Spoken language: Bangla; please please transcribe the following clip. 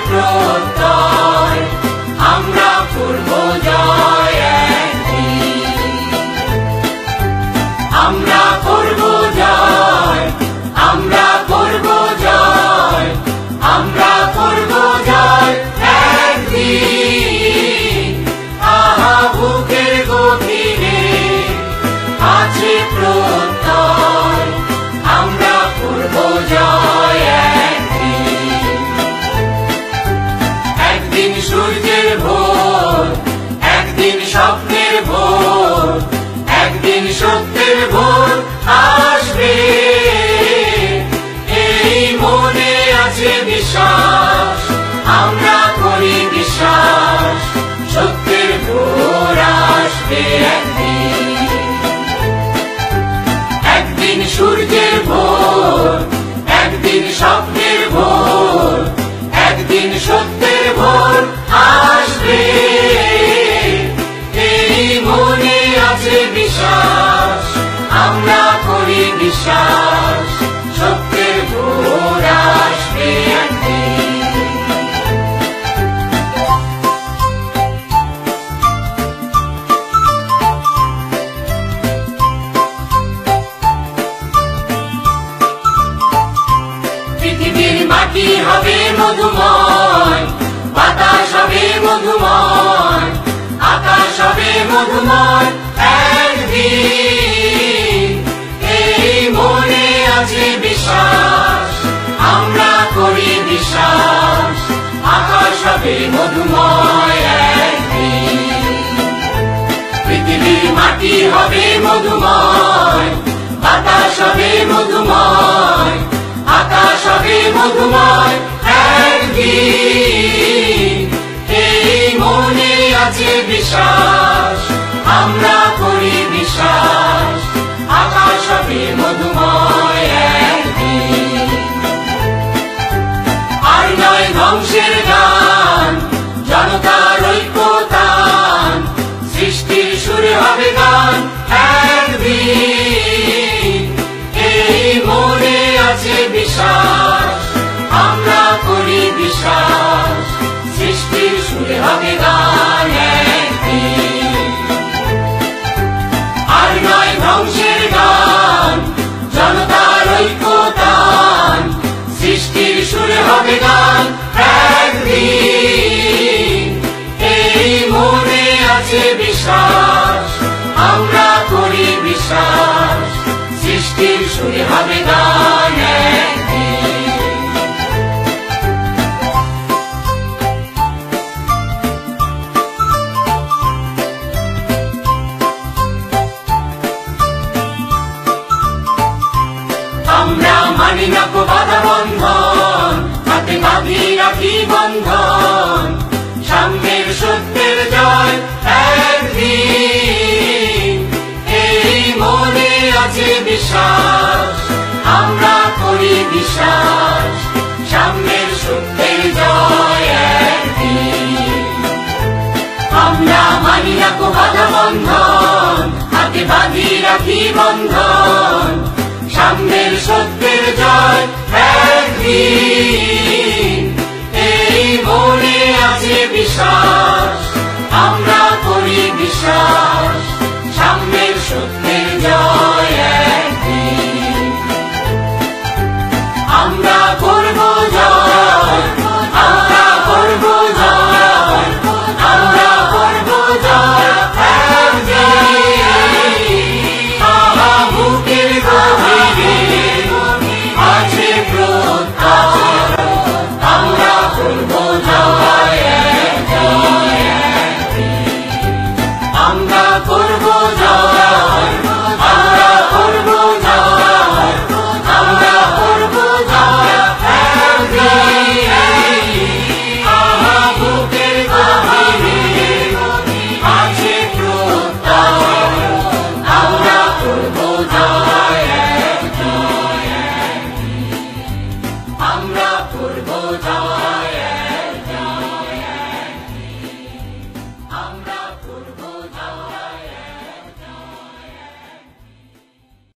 প্রত্যয় আমরা করব জয় একদিন। আমরা করব জয়, আমরা করব জয়, আমরা করব জয় একদিন। আহা বুকের গভীরে আছে প্রত্যয় আমরা করব জয় একদিন। একদিন সূর্যের ভোর, একদিন স্বপ্নের ভোর, একদিন সত্যের ভোর আসবে। এই মনে আছে বিশ্বাস, আমরা করি বিশ্বাস, সত্যের ভোর আসবে একদিন। একদিন সূর্যের ভোর, একদিন স্বপ্নের ভোর, একদিন সত্যের ভোর আসবে। এই মনে আছে বিশ্বাস, আমরা করি বিশ্বাস, সত্যের ভোর আসবে একদিন। পৃথিবীর মাটি হবে মধুময়, বাতাস হবে মধুময়, আকাশ হবে মধুময় একদিন। এই মনে আছে বিশ্বাস, আমরা করি বিশ্বাস, আকাশ হবে মধুময় একদিন। পৃথিবীর মাটি হবে মধুময়, বাতাস হবে মধুময়, আকাশ হবে মধুময় একদিন। এই মনে আছে বিশ্বাস, আমরা করি বিশ্বাস, আকাশ হবে মধুময় একদিন। আর নয় ধ্বংসের গান, জনতার ঐক্যতান, সৃষ্টির সুরে হবে গান একদিন। এই মনে আছে বিশ্বাস, আমরা করি বিশ্বাস, সৃষ্টির সুরে হবে গান একদিন। আর নয় ধ্বংসের গান, জনতার ঐক্যতান, সৃষ্টির সুরে হবে গান একদিন। এই মনে আছে বিশ্বাস, আমরা করি বিশ্বাস, সৃষ্টির সুরে হবে গান একদিন। আমরা মানি না কো বাধা বন্ধন, হাতে বাঁধি রাখি বন্ধন, সাম্যের সত্যের জয় একদিন। এই মনে আছে বিশ্বাস, আমরা করি বিশ্বাস, সাম্যের সত্যের জয় একদিন। আমরা মানি না কো বাধা বন্ধন, হাতে বাঁধি রাখি বন্ধন, সাম্যের সত্যের জয় একদিন। এই মনে আছে বিশ্বাস,